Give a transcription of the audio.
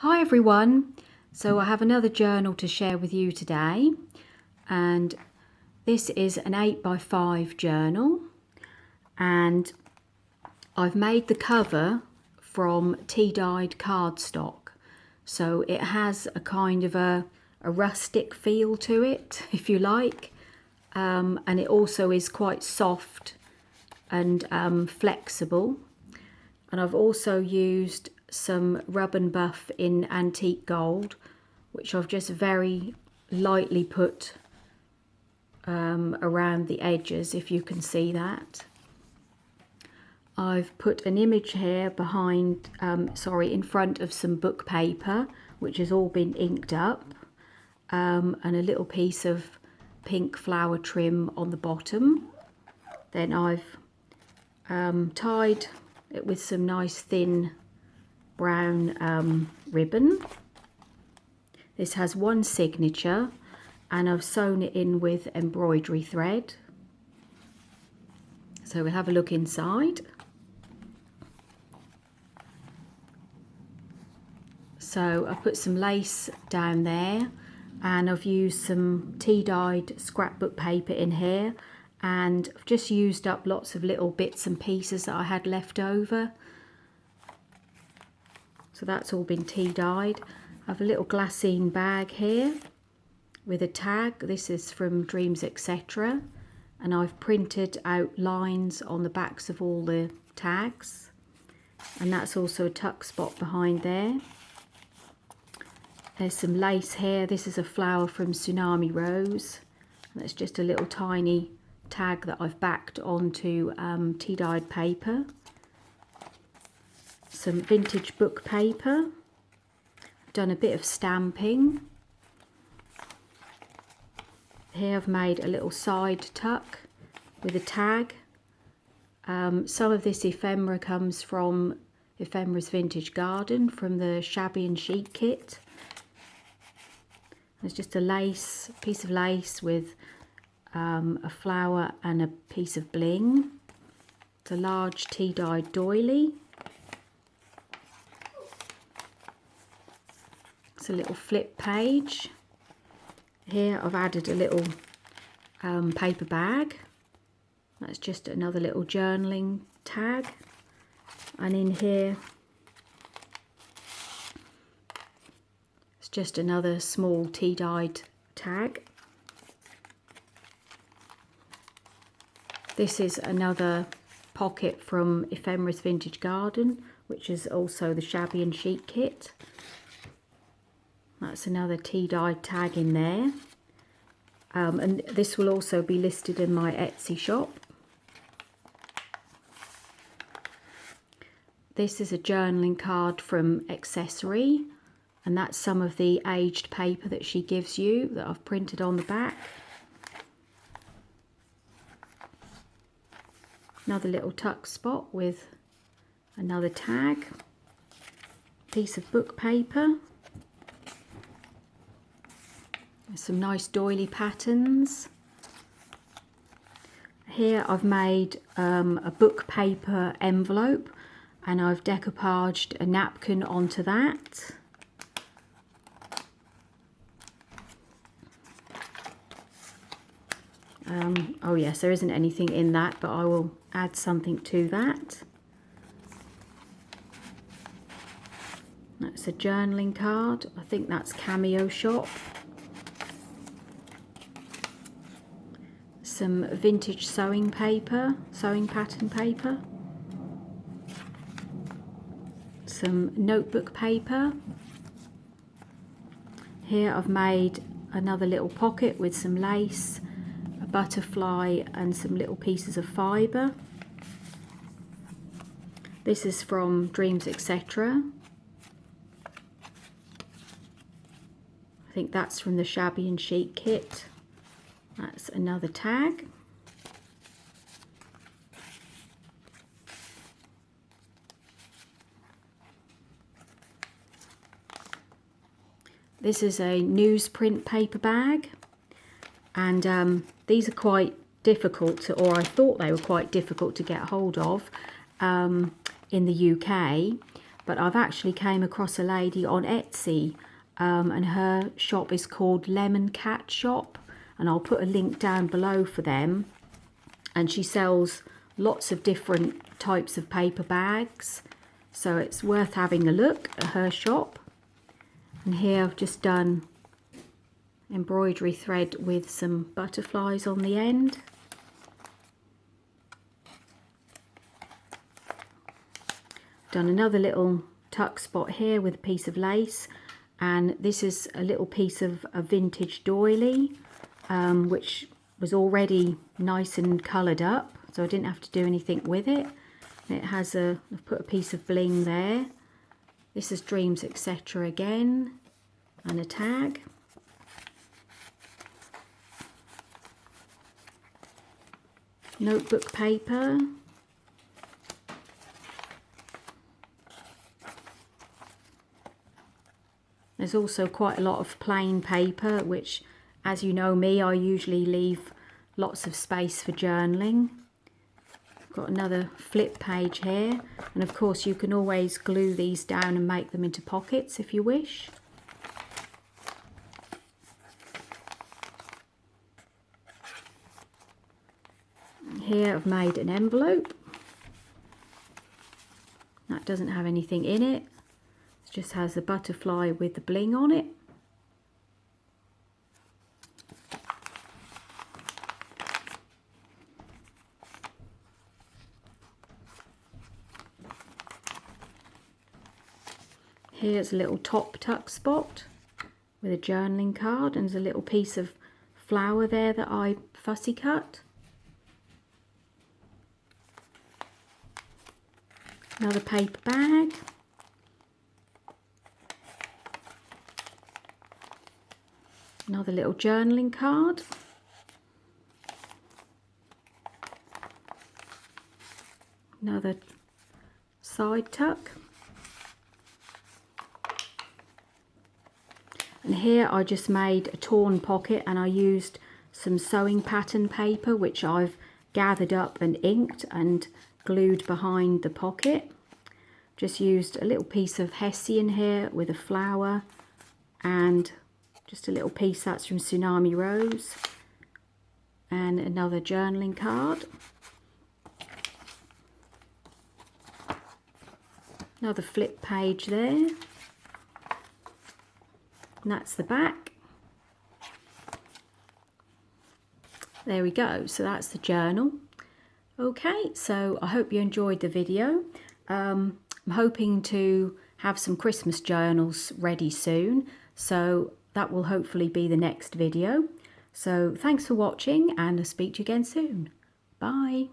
Hi everyone, so I have another journal to share with you today, and this is an 8x5 journal, and I've made the cover from tea-dyed cardstock, so it has a kind of a rustic feel to it, if you like, and it also is quite soft and flexible. And I've also used some rub and buff in antique gold, which I've just very lightly put around the edges, if you can see that. I've put an image here behind, in front of some book paper, which has all been inked up, and a little piece of pink flower trim on the bottom. Then I've tied it with some nice thin brown ribbon. This has one signature, and I've sewn it in with embroidery thread. So we'll have a look inside. So I've put some lace down there, and I've used some tea-dyed scrapbook paper in here, and I've just used up lots of little bits and pieces that I had left over. So that's all been tea-dyed. I have a little glassine bag here with a tag. This is from Dreams Etc. And I've printed out lines on the backs of all the tags. And that's also a tuck spot behind there. There's some lace here. This is a flower from Tsunami Rose. And that's just a little tiny tag that I've backed onto tea-dyed paper. Some vintage book paper. I've done a bit of stamping. Here I've made a little side tuck with a tag. Some of this ephemera comes from Ephemera's Vintage Garden, from the Shabby and Chic kit. There's just a piece of lace with a flower and a piece of bling. It's a large tea-dyed doily. It's a little flip page. Here I've added a little paper bag. That's just another little journaling tag. And in here it's just another small tea-dyed tag. This is another pocket from Ephemera's Vintage Garden, which is also the Shabby and Chic kit. That's another tea-dyed tag in there. And this will also be listed in my Etsy shop. This is a journaling card from Accessory, and that's some of the aged paper that she gives you that I've printed on the back. Another little tuck spot with another tag. Piece of book paper. Some nice doily patterns. Here I've made a book paper envelope, and I've decoupaged a napkin onto that. Oh yes, there isn't anything in that, but I will add something to that. That's a journaling card. I think that's Cameo Shop. Some vintage sewing paper, sewing pattern paper. Some notebook paper. Here I've made another little pocket with some lace, a butterfly and some little pieces of fibre. This is from Dreams Etc. I think that's from the Shabby and Chic kit. That's another tag. This is a newsprint paper bag, and these are quite difficult to, or I thought they were quite difficult to get hold of in the UK. but I've actually came across a lady on Etsy, and her shop is called Lemon Cat Shop, and I'll put a link down below for them. And she sells lots of different types of paper bags, so it's worth having a look at her shop. And here I've just done embroidery thread with some butterflies on the end. Done another little tuck spot here with a piece of lace, and this is a little piece of a vintage doily, which was already nice and coloured up, so I didn't have to do anything with it. And it has I've put a piece of bling there. This is Dreams Etc. again, and a tag. Notebook paper. There's also quite a lot of plain paper, which, as you know me, I usually leave lots of space for journaling. I've got another flip page here, and of course you can always glue these down and make them into pockets if you wish. Here I've made an envelope. That doesn't have anything in it. It just has the butterfly with the bling on it. Here's a little top tuck spot with a journaling card, and there's a little piece of flower there that I fussy cut. Another paper bag. Another little journaling card. Another side tuck. And here I just made a torn pocket, and I used some sewing pattern paper which I've gathered up and inked and glued behind the pocket. Just used a little piece of hessian here with a flower, and just a little piece that's from Tsunami Rose, and another journaling card. Another flip page there, and that's the back. There we go, so that's the journal. Okay, so I hope you enjoyed the video. I'm hoping to have some Christmas journals ready soon, so that will hopefully be the next video. So thanks for watching, and I'll speak to you again soon. Bye.